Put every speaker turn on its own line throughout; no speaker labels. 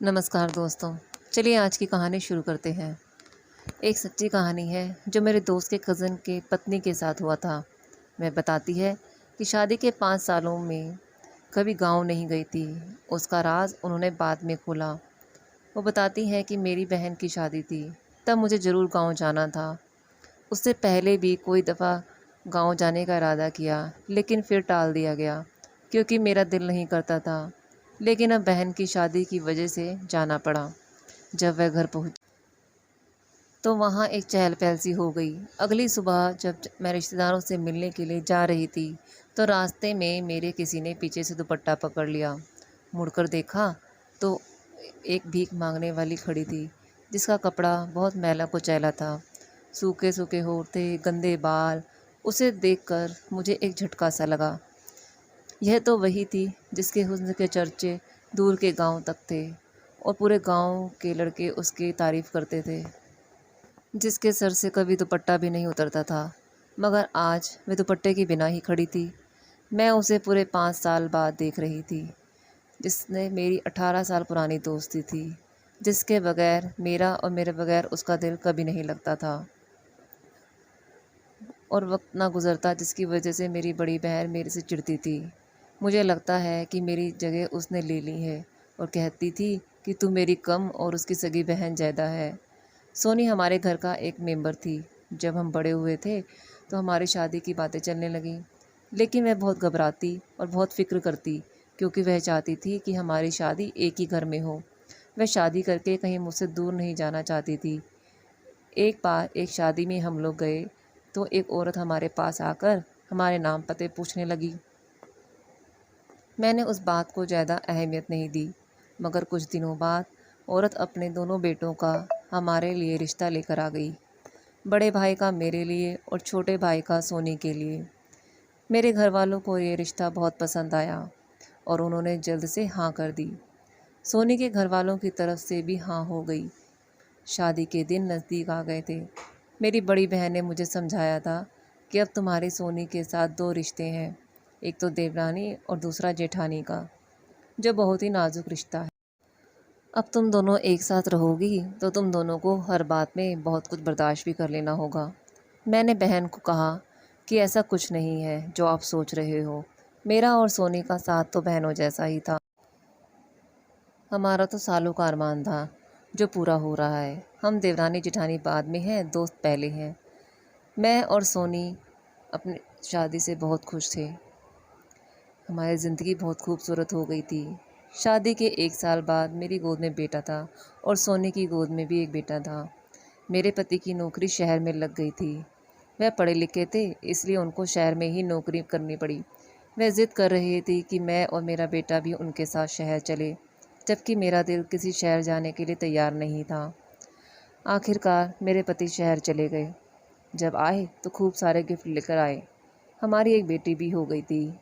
नमस्कार दोस्तों। चलिए आज की कहानी शुरू करते हैं। एक सच्ची कहानी है जो मेरे दोस्त के कज़न के पत्नी के साथ हुआ था। वह बताती है कि शादी के 5 सालों में कभी गांव नहीं गई थी। उसका राज उन्होंने बाद में खोला। वो बताती है कि मेरी बहन की शादी थी, तब मुझे ज़रूर गांव जाना था। उससे पहले भी कोई दफ़ा गांव जाने का इरादा किया, लेकिन फिर टाल दिया गया क्योंकि मेरा दिल नहीं करता था। लेकिन अब बहन की शादी की वजह से जाना पड़ा। जब वह घर पहुंची तो वहाँ एक चहल पहल सी हो गई। अगली सुबह जब मैं रिश्तेदारों से मिलने के लिए जा रही थी तो रास्ते में मेरे किसी ने पीछे से दुपट्टा पकड़ लिया। मुड़कर देखा तो एक भीख मांगने वाली खड़ी थी, जिसका कपड़ा बहुत मैला कुचैला था। सूखे सूखे होठ थे, गंदे बाल। उसे देखकर मुझे एक झटका सा लगा। यह तो वही थी जिसके हुस्न के चर्चे दूर के गांव तक थे और पूरे गांव के लड़के उसकी तारीफ करते थे, जिसके सर से कभी दुपट्टा भी नहीं उतरता था। मगर आज वे दुपट्टे के बिना ही खड़ी थी। मैं उसे पूरे 5 साल बाद देख रही थी, जिसने मेरी 18 साल पुरानी दोस्ती थी, जिसके बगैर मेरा और मेरे बगैर उसका दिल कभी नहीं लगता था। और वक्त ना गुज़रता जिसकी वजह से मेरी बड़ी बहन मेरे से चिढ़ती थी। मुझे लगता है कि मेरी जगह उसने ले ली है और कहती थी कि तू मेरी कम और उसकी सगी बहन ज़्यादा है। सोनी हमारे घर का एक मेंबर थी। जब हम बड़े हुए थे तो हमारी शादी की बातें चलने लगीं, लेकिन वह बहुत घबराती और बहुत फ़िक्र करती क्योंकि वह चाहती थी कि हमारी शादी एक ही घर में हो। वह शादी करके कहीं मुझसे दूर नहीं जाना चाहती थी। एक बार एक शादी में हम लोग गए तो एक औरत हमारे पास आकर हमारे नाम पते पूछने लगी। मैंने उस बात को ज़्यादा अहमियत नहीं दी, मगर कुछ दिनों बाद औरत अपने दोनों बेटों का हमारे लिए रिश्ता लेकर आ गई। बड़े भाई का मेरे लिए और छोटे भाई का सोनी के लिए। मेरे घर वालों को ये रिश्ता बहुत पसंद आया और उन्होंने जल्द से हाँ कर दी। सोनी के घर वालों की तरफ से भी हाँ हो गई। शादी के दिन नज़दीक आ गए थे। मेरी बड़ी बहन ने मुझे समझाया था कि अब तुम्हारे सोनी के साथ 2 रिश्ते हैं, एक तो देवरानी और दूसरा जेठानी का, जो बहुत ही नाजुक रिश्ता है। अब तुम दोनों एक साथ रहोगी तो तुम दोनों को हर बात में बहुत कुछ बर्दाश्त भी कर लेना होगा। मैंने बहन को कहा कि ऐसा कुछ नहीं है जो आप सोच रहे हो। मेरा और सोनी का साथ तो बहनों जैसा ही था। हमारा तो सालों का अरमान था जो पूरा हो रहा है। हम देवरानी जेठानी बाद में हैं, दोस्त पहले हैं। मैं और सोनी अपनी शादी से बहुत खुश थे। हमारी ज़िंदगी बहुत खूबसूरत हो गई थी। शादी के 1 साल बाद मेरी गोद में बेटा था और सोनी की गोद में भी एक बेटा था। मेरे पति की नौकरी शहर में लग गई थी। वह पढ़े लिखे थे, इसलिए उनको शहर में ही नौकरी करनी पड़ी। वह ज़िद कर रही थी कि मैं और मेरा बेटा भी उनके साथ शहर चले, जबकि मेरा दिल किसी शहर जाने के लिए तैयार नहीं था। आखिरकार मेरे पति शहर चले गए। जब आए तो खूब सारे गिफ्ट लेकर आए। हमारी एक बेटी भी हो गई थी।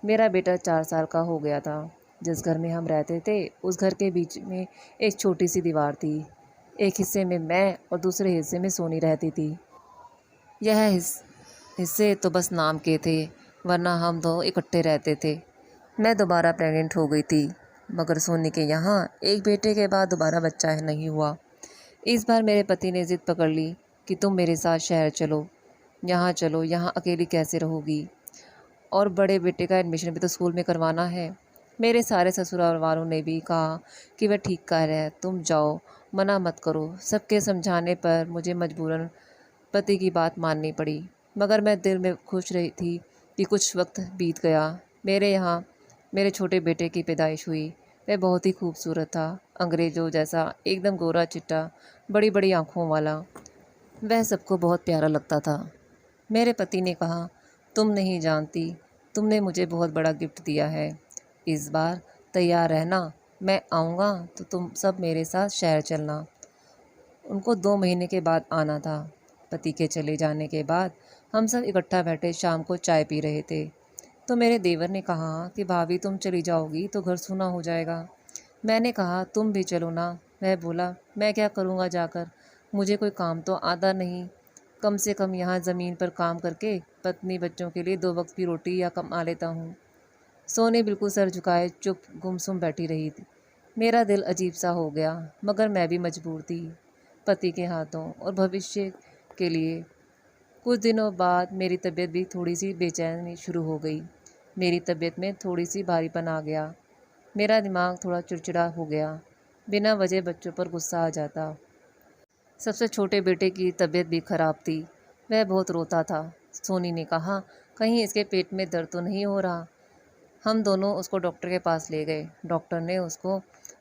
मेरा बेटा 4 साल का हो गया था। जिस घर में हम रहते थे उस घर के बीच में एक छोटी सी दीवार थी। एक हिस्से में मैं और दूसरे हिस्से में सोनी रहती थी। यह हिस्से तो बस नाम के थे, वरना हम दो इकट्ठे रहते थे। मैं दोबारा प्रेग्नेंट हो गई थी, मगर सोनी के यहाँ एक बेटे के बाद दोबारा बच्चा नहीं हुआ। इस बार मेरे पति ने ज़िद पकड़ ली कि तुम मेरे साथ शहर चलो, यहाँ अकेली कैसे रहोगी। और बड़े बेटे का एडमिशन भी तो स्कूल में करवाना है। मेरे सारे ससुराल वालों ने भी कहा कि वह ठीक कह रहा है, तुम जाओ, मना मत करो। सबके समझाने पर मुझे मजबूरन पति की बात माननी पड़ी, मगर मैं दिल में खुश रही थी कि कुछ वक्त बीत गया। मेरे यहाँ मेरे छोटे बेटे की पैदाइश हुई। वह बहुत ही खूबसूरत था, अंग्रेज़ों जैसा, एकदम गोरा चिट्टा, बड़ी बड़ी आँखों वाला। वह सबको बहुत प्यारा लगता था। मेरे पति ने कहा, तुम नहीं जानती, तुमने मुझे बहुत बड़ा गिफ्ट दिया है। इस बार तैयार रहना, मैं आऊँगा तो तुम सब मेरे साथ शहर चलना। उनको 2 महीने के बाद आना था। पति के चले जाने के बाद हम सब इकट्ठा बैठे शाम को चाय पी रहे थे तो मेरे देवर ने कहा कि भाभी तुम चली जाओगी तो घर सूना हो जाएगा। मैंने कहा तुम भी चलो ना। वह बोला, मैं क्या करूँगा जाकर, मुझे कोई काम तो आता नहीं। कम से कम यहाँ ज़मीन पर काम करके पत्नी बच्चों के लिए 2 वक्त की रोटी या कमा लेता हूँ। सोनी बिल्कुल सर झुकाए चुप गुमसुम बैठी रही थी। मेरा दिल अजीब सा हो गया, मगर मैं भी मजबूर थी पति के हाथों और भविष्य के लिए। कुछ दिनों बाद मेरी तबीयत भी थोड़ी सी बेचैनी शुरू हो गई। मेरी तबीयत में थोड़ी सी भारीपन आ गया। मेरा दिमाग थोड़ा चिड़चिड़ा हो गया। बिना वजह बच्चों पर गुस्सा आ जाता। सबसे छोटे बेटे की तबीयत भी खराब थी। वह बहुत रोता था। सोनी ने कहा, कहीं इसके पेट में दर्द तो नहीं हो रहा। हम दोनों उसको डॉक्टर के पास ले गए। डॉक्टर ने उसको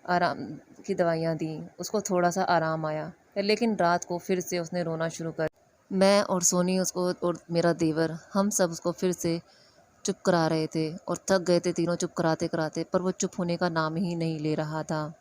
आराम की दवाइयाँ दी। उसको थोड़ा सा आराम आया, लेकिन रात को फिर से उसने रोना शुरू कर। मैं और सोनी उसको और मेरा देवर, हम सब उसको फिर से चुप करा रहे थे और थक गए थे तीनों चुप कराते कराते, पर वो चुप होने का नाम ही नहीं ले रहा था।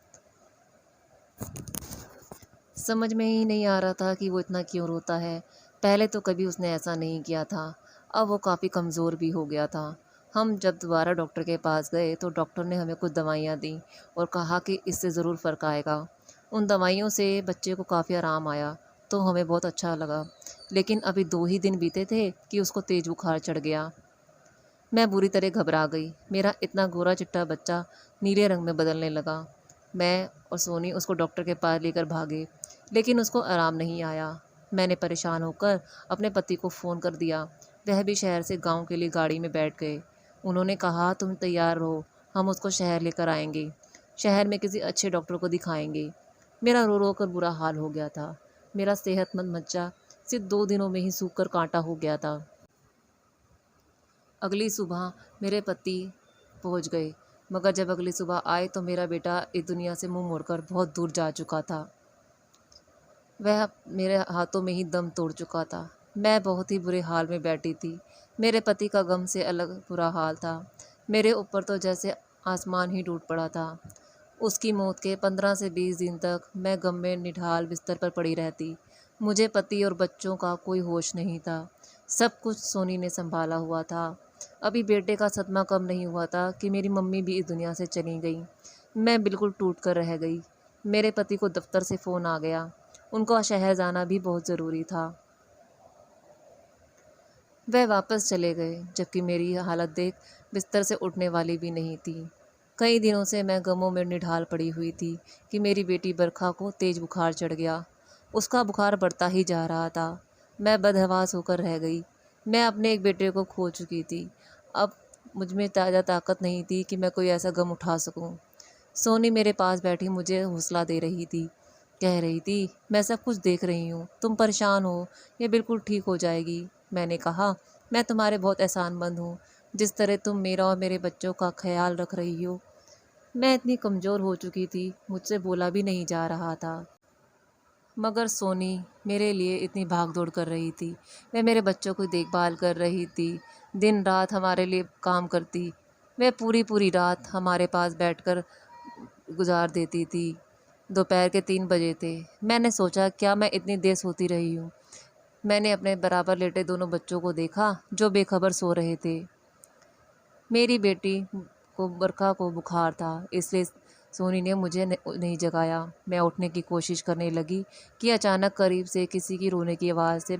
समझ में ही नहीं आ रहा था कि वो इतना क्यों रोता है। पहले तो कभी उसने ऐसा नहीं किया था। अब वो काफ़ी कमज़ोर भी हो गया था। हम जब दोबारा डॉक्टर के पास गए तो डॉक्टर ने हमें कुछ दवाइयाँ दी और कहा कि इससे ज़रूर फ़र्क आएगा। उन दवाइयों से बच्चे को काफ़ी आराम आया तो हमें बहुत अच्छा लगा। लेकिन अभी 2 ही दिन बीते थे कि उसको तेज़ बुखार चढ़ गया। मैं बुरी तरह घबरा गई। मेरा इतना गोरा चिट्टा बच्चा नीले रंग में बदलने लगा। मैं और सोनी उसको डॉक्टर के पास लेकर भागे, लेकिन उसको आराम नहीं आया। मैंने परेशान होकर अपने पति को फ़ोन कर दिया। वह भी शहर से गांव के लिए गाड़ी में बैठ गए। उन्होंने कहा, तुम तैयार रहो, हम उसको शहर लेकर आएंगे। शहर में किसी अच्छे डॉक्टर को दिखाएंगे। मेरा रो रो कर बुरा हाल हो गया था। मेरा सेहतमंद बच्चा सिर्फ 2 दिनों में ही सूख कर कांटा हो गया था। अगली सुबह मेरे पति पहुंच गए, मगर जब अगली सुबह आए तो मेरा बेटा इस दुनिया से मुंह मोड़कर बहुत दूर जा चुका था। वह मेरे हाथों में ही दम तोड़ चुका था। मैं बहुत ही बुरे हाल में बैठी थी। मेरे पति का गम से अलग बुरा हाल था। मेरे ऊपर तो जैसे आसमान ही टूट पड़ा था। उसकी मौत के 15 से 20 दिन तक मैं गम में निढाल बिस्तर पर पड़ी रहती। मुझे पति और बच्चों का कोई होश नहीं था। सब कुछ सोनी ने संभाला हुआ था। अभी बेटे का सदमा कम नहीं हुआ था कि मेरी मम्मी भी इस दुनिया से चली गई। मैं बिल्कुल टूट कर रह गई। मेरे पति को दफ्तर से फ़ोन आ गया। उनका शहर जाना भी बहुत ज़रूरी था। वह वापस चले गए, जबकि मेरी हालत देख बिस्तर से उठने वाली भी नहीं थी। कई दिनों से मैं गमों में निढाल पड़ी हुई थी कि मेरी बेटी बरखा को तेज़ बुखार चढ़ गया। उसका बुखार बढ़ता ही जा रहा था। मैं बदहवास होकर रह गई। मैं अपने एक बेटे को खो चुकी थी। अब मुझ में ताज़ा ताकत नहीं थी कि मैं कोई ऐसा गम उठा सकूं। सोनी मेरे पास बैठी मुझे हौसला दे रही थी। कह रही थी, मैं सब कुछ देख रही हूँ, तुम परेशान हो, ये बिल्कुल ठीक हो जाएगी। मैंने कहा, मैं तुम्हारे बहुत एहसानमंद हूँ, जिस तरह तुम मेरा और मेरे बच्चों का ख्याल रख रही हो। मैं इतनी कमज़ोर हो चुकी थी, मुझसे बोला भी नहीं जा रहा था। मगर सोनी मेरे लिए इतनी भाग दौड़ कर रही थी। वह मेरे बच्चों की देखभाल कर रही थी, दिन रात हमारे लिए काम करती। वह पूरी पूरी रात हमारे पास बैठकर गुजार देती थी। दोपहर के 3 बजे थे। मैंने सोचा, क्या मैं इतनी देर सोती रही हूँ। मैंने अपने बराबर लेटे दोनों बच्चों को देखा जो बेखबर सो रहे थे। मेरी बेटी को बरखा को बुखार था, इसलिए सोनी ने मुझे नहीं जगाया। मैं उठने की कोशिश करने लगी कि अचानक करीब से किसी की रोने की आवाज़ से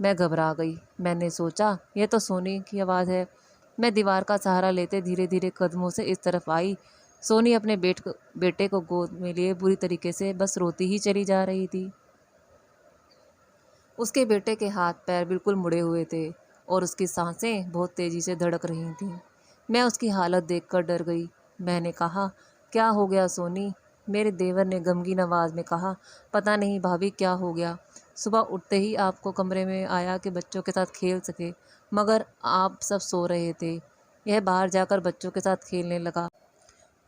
मैं घबरा गई। मैंने सोचा, यह तो सोनी की आवाज़ है। मैं दीवार का सहारा लेते धीरे धीरे कदमों से इस तरफ आई। सोनी अपने बेटे को गोद में लिए बुरी तरीके से बस रोती ही चली जा रही थी। उसके बेटे के हाथ पैर बिल्कुल मुड़े हुए थे और उसकी सांसें बहुत तेज़ी से धड़क रही थीं। मैं उसकी हालत देखकर डर गई। मैंने कहा, क्या हो गया सोनी? मेरे देवर ने गमगीन आवाज़ में कहा, पता नहीं भाभी क्या हो गया। सुबह उठते ही आपको कमरे में आया कि बच्चों के साथ खेल सके, मगर आप सब सो रहे थे। यह बाहर जाकर बच्चों के साथ खेलने लगा।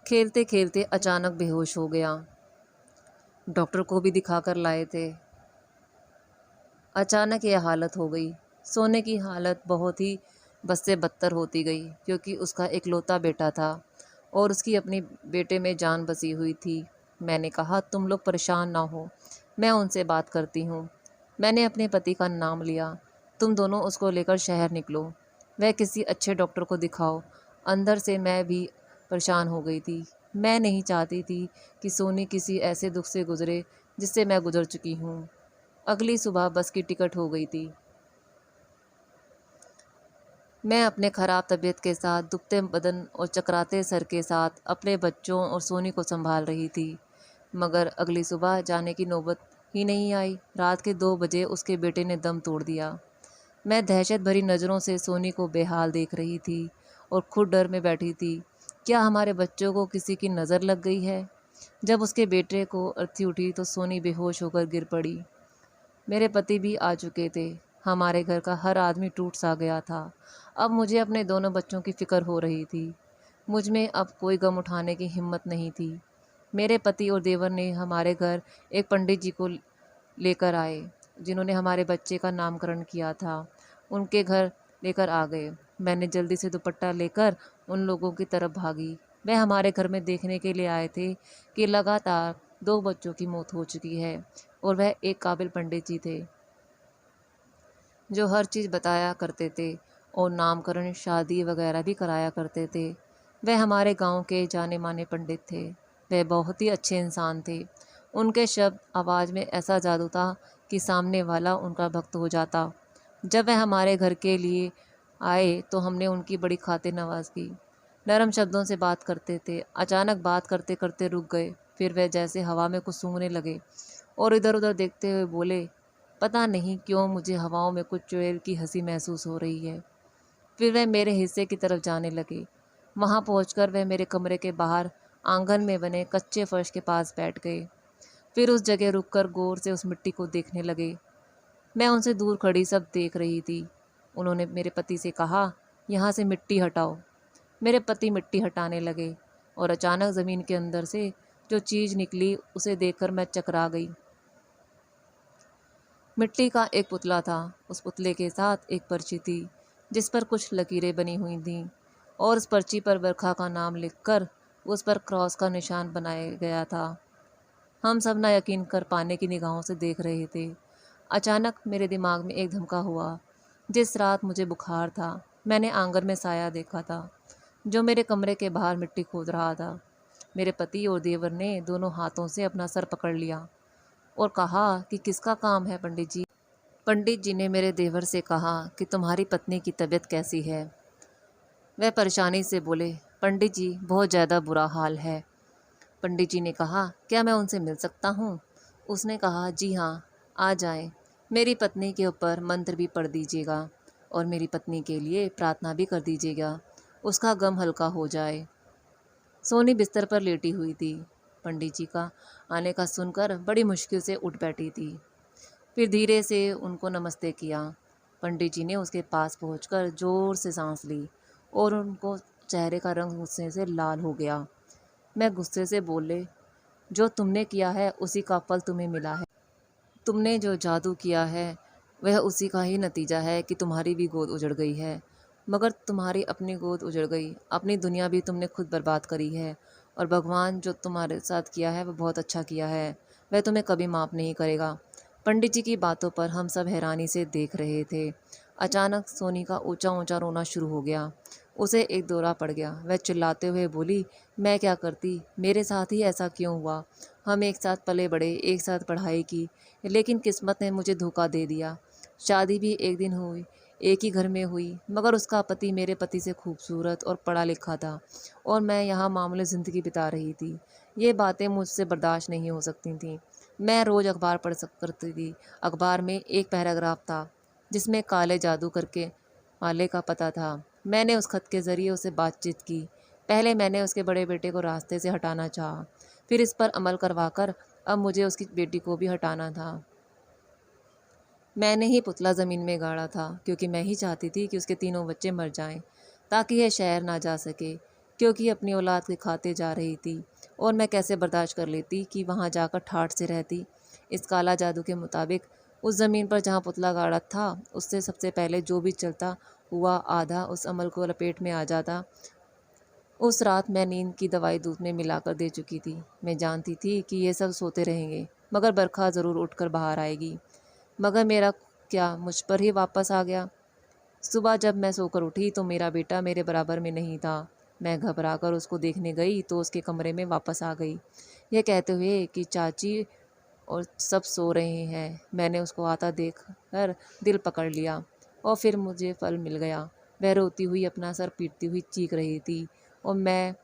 खेलते खेलते अचानक बेहोश हो गया। डॉक्टर को भी दिखाकर लाए थे। अचानक यह हालत हो गई। सोने की हालत बहुत ही बद से बदतर होती गई, क्योंकि उसका इकलौता बेटा था और उसकी अपनी बेटे में जान बसी हुई थी। मैंने कहा, तुम लोग परेशान ना हो, मैं उनसे बात करती हूँ। मैंने अपने पति का नाम लिया। तुम दोनों उसको लेकर शहर निकलो, वह किसी अच्छे डॉक्टर को दिखाओ। अंदर से मैं भी परेशान हो गई थी। मैं नहीं चाहती थी कि सोनी किसी ऐसे दुख से गुजरे जिससे मैं गुजर चुकी हूँ। अगली सुबह बस की टिकट हो गई थी। मैं अपने ख़राब तबीयत के साथ, दुखते बदन और चकराते सर के साथ अपने बच्चों और सोनी को संभाल रही थी। मगर अगली सुबह जाने की नौबत ही नहीं आई। रात के 2 बजे उसके बेटे ने दम तोड़ दिया। मैं दहशत भरी नज़रों से सोनी को बेहाल देख रही थी और खुद डर में बैठी थी। क्या हमारे बच्चों को किसी की नज़र लग गई है? जब उसके बेटे को अर्थी उठी तो सोनी बेहोश होकर गिर पड़ी। मेरे पति भी आ चुके थे। हमारे घर का हर आदमी टूट सा गया था। अब मुझे अपने दोनों बच्चों की फ़िक्र हो रही थी। मुझ में अब कोई गम उठाने की हिम्मत नहीं थी। मेरे पति और देवर ने हमारे घर एक पंडित जी को लेकर आए, जिन्होंने हमारे बच्चे का नामकरण किया था। उनके घर लेकर आ गए। मैंने जल्दी से दुपट्टा लेकर उन लोगों की तरफ भागी। वह हमारे घर में देखने के लिए आए थे कि लगातार 2 बच्चों की मौत हो चुकी है और वह एक काबिल पंडित जी थे जो हर चीज़ बताया करते थे और नामकरण, शादी वगैरह भी कराया करते थे। वह हमारे गांव के जाने माने पंडित थे। वह बहुत ही अच्छे इंसान थे। उनके शब्द, आवाज़ में ऐसा जादू था कि सामने वाला उनका भक्त हो जाता। जब वह हमारे घर के लिए आए तो हमने उनकी बड़ी खातिर नवाज की। नरम शब्दों से बात करते थे। अचानक बात करते करते रुक गए। फिर वह जैसे हवा में कुछ सूंघने लगे और इधर उधर देखते हुए बोले, पता नहीं क्यों मुझे हवाओं में कुछ चुड़ैल की हंसी महसूस हो रही है। फिर वह मेरे हिस्से की तरफ जाने लगे। वहां पहुंचकर वह मेरे कमरे के बाहर आंगन में बने कच्चे फर्श के पास बैठ गए। फिर उस जगह रुककर गौर से उस मिट्टी को देखने लगे। मैं उनसे दूर खड़ी सब देख रही थी। उन्होंने मेरे पति से कहा, यहाँ से मिट्टी हटाओ। मेरे पति मिट्टी हटाने लगे और अचानक ज़मीन के अंदर से जो चीज़ निकली उसे देखकर मैं चकरा गई। मिट्टी का एक पुतला था। उस पुतले के साथ एक पर्ची थी जिस पर कुछ लकीरें बनी हुई थीं और उस पर्ची पर बरखा का नाम लिखकर उस पर क्रॉस का निशान बनाया गया था। हम सब ना यकीन कर पाने की निगाहों से देख रहे थे। अचानक मेरे दिमाग में एक धमका हुआ। जिस रात मुझे बुखार था, मैंने आंगन में साया देखा था जो मेरे कमरे के बाहर मिट्टी खोद रहा था। मेरे पति और देवर ने दोनों हाथों से अपना सर पकड़ लिया और कहा कि किसका काम है पंडित जी। पंडित जी ने मेरे देवर से कहा कि तुम्हारी पत्नी की तबीयत कैसी है। वह परेशानी से बोले, पंडित जी बहुत ज़्यादा बुरा हाल है। पंडित जी ने कहा, क्या मैं उनसे मिल सकता हूँ? उसने कहा, जी हाँ, आ जाएं। मेरी पत्नी के ऊपर मंत्र भी पढ़ दीजिएगा और मेरी पत्नी के लिए प्रार्थना भी कर दीजिएगा, उसका गम हल्का हो जाए। सोनी बिस्तर पर लेटी हुई थी। पंडित जी का आने का सुनकर बड़ी मुश्किल से उठ बैठी थी। फिर धीरे से उनको नमस्ते किया। पंडित जी ने उसके पास पहुंचकर जोर से सांस ली और उनको चेहरे का रंग गुस्से से लाल हो गया। मैं गुस्से से बोले, जो तुमने किया है उसी का फल तुम्हें मिला है। तुमने जो जादू किया है वह उसी का ही नतीजा है कि तुम्हारी भी गोद उजड़ गई है। मगर तुम्हारी अपनी गोद उजड़ गई, अपनी दुनिया भी तुमने खुद बर्बाद करी है। और भगवान जो तुम्हारे साथ किया है वह बहुत अच्छा किया है, वह तुम्हें कभी माफ़ नहीं करेगा। पंडित जी की बातों पर हम सब हैरानी से देख रहे थे। अचानक सोनी का ऊंचा ऊंचा रोना शुरू हो गया। उसे एक दौरा पड़ गया। वह चिल्लाते हुए बोली, मैं क्या करती, मेरे साथ ही ऐसा क्यों हुआ। हम एक साथ पले बड़े, एक साथ पढ़ाई की, लेकिन किस्मत ने मुझे धोखा दे दिया। शादी भी एक दिन हुई, एक ही घर में हुई, मगर उसका पति मेरे पति से खूबसूरत और पढ़ा लिखा था और मैं यहाँ मामूली ज़िंदगी बिता रही थी। ये बातें मुझसे बर्दाश्त नहीं हो सकती थीं। मैं रोज़ अखबार पढ़ करती थी। अखबार में एक पैराग्राफ था जिसमें काले जादू करके वाले का पता था। मैंने उस खत के ज़रिए उससे बातचीत की। पहले मैंने उसके बड़े बेटे को रास्ते से हटाना चाहा, फिर इस पर अमल करवाकर अब मुझे उसकी बेटी को भी हटाना था। मैंने ही पुतला ज़मीन में गाड़ा था क्योंकि मैं ही चाहती थी कि उसके तीनों बच्चे मर जाएं ताकि यह शहर ना जा सके, क्योंकि अपनी औलाद के खाते जा रही थी और मैं कैसे बर्दाश्त कर लेती कि वहाँ जाकर ठाठ से रहती। इस काला जादू के मुताबिक उस ज़मीन पर जहाँ पुतला गाड़ा था उससे सबसे पहले जो भी चलता हुआ आधा उस अमल को लपेट में आ जाता। उस रात मैं नींद की दवाई दूध में मिलाकर दे चुकी थी। मैं जानती थी कि ये सब सोते रहेंगे मगर बरखा ज़रूर उठकर बाहर आएगी। मगर मेरा क्या मुझ पर ही वापस आ गया। सुबह जब मैं सोकर उठी तो मेरा बेटा मेरे बराबर में नहीं था। मैं घबराकर उसको देखने गई तो उसके कमरे में वापस आ गई, यह कहते हुए कि चाची और सब सो रहे हैं। मैंने उसको आता देख कर दिल पकड़ लिया और फिर मुझे फल मिल गया। वह रोती हुई अपना सर पीटती हुई चीख रही थी और मैं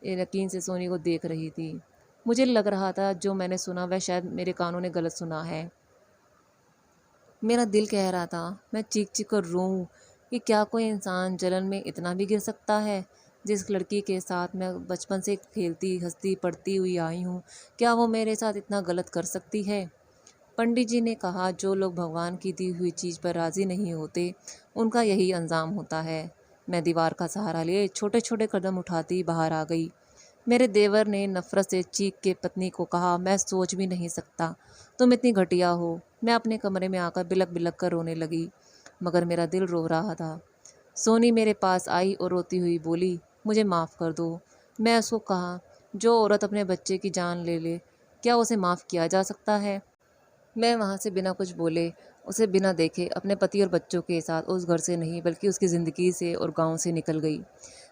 यकीन से सोनी को देख रही थी। मुझे लग रहा था जो मैंने सुना वह शायद मेरे कानों ने गलत सुना है। मेरा दिल कह रहा था मैं चीख चीख कर रोऊं कि क्या कोई इंसान जलन में इतना भी गिर सकता है। जिस लड़की के साथ मैं बचपन से खेलती हंसती पढ़ती हुई आई हूँ, क्या वो मेरे साथ इतना गलत कर सकती है। पंडित जी ने कहा जो लोग भगवान की दी हुई चीज़ पर राज़ी नहीं होते उनका यही अंजाम होता है। मैं दीवार का सहारा लिए छोटे छोटे कदम उठाती बाहर आ गई। मेरे देवर ने नफरत से चीख के पत्नी को कहा, मैं सोच भी नहीं सकता तुम इतनी घटिया हो। मैं अपने कमरे में आकर बिलक बिलक कर रोने लगी, मगर मेरा दिल रो रहा था। सोनी मेरे पास आई और रोती हुई बोली, मुझे माफ़ कर दो। मैं उसको कहा, जो औरत अपने बच्चे की जान ले ले क्या उसे माफ़ किया जा सकता है। मैं वहाँ से बिना कुछ बोले, उसे बिना देखे अपने पति और बच्चों के साथ उस घर से नहीं बल्कि उसकी ज़िंदगी से और गांव से निकल गई।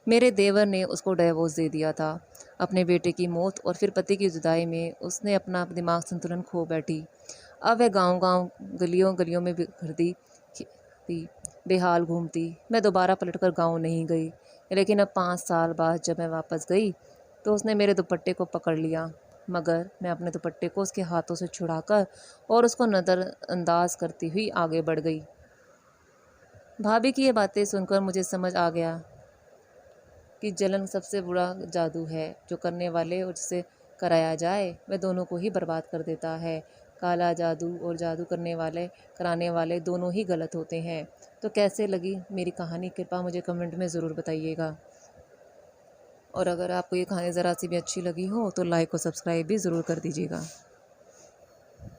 मेरे देवर ने उसको डिवोर्स दे दिया था। अपने बेटे की मौत और फिर पति की जुदाई में उसने अपना दिमाग संतुलन खो बैठी। अब वह गांव-गांव, गलियों-गलियों में बिखरती थी, बेहाल घूमती। मैं दोबारा पलटकर गांव नहीं गई, लेकिन अब 5 साल बाद जब मैं वापस गई तो उसने मेरे दुपट्टे को पकड़ लिया, मगर मैं अपने दुपट्टे को उसके हाथों से छुड़ाकर और उसको नज़रअंदाज करती हुई आगे बढ़ गई। भाभी की ये बातें सुनकर मुझे समझ आ गया कि जलन सबसे बुरा जादू है, जो करने वाले और जिसे कराया जाए वह दोनों को ही बर्बाद कर देता है। काला जादू और जादू करने वाले कराने वाले दोनों ही गलत होते हैं। तो कैसे लगी मेरी कहानी, कृपया मुझे कमेंट में ज़रूर बताइएगा। और अगर आपको ये कहानी ज़रा सी भी अच्छी लगी हो तो लाइक और सब्सक्राइब भी ज़रूर कर दीजिएगा।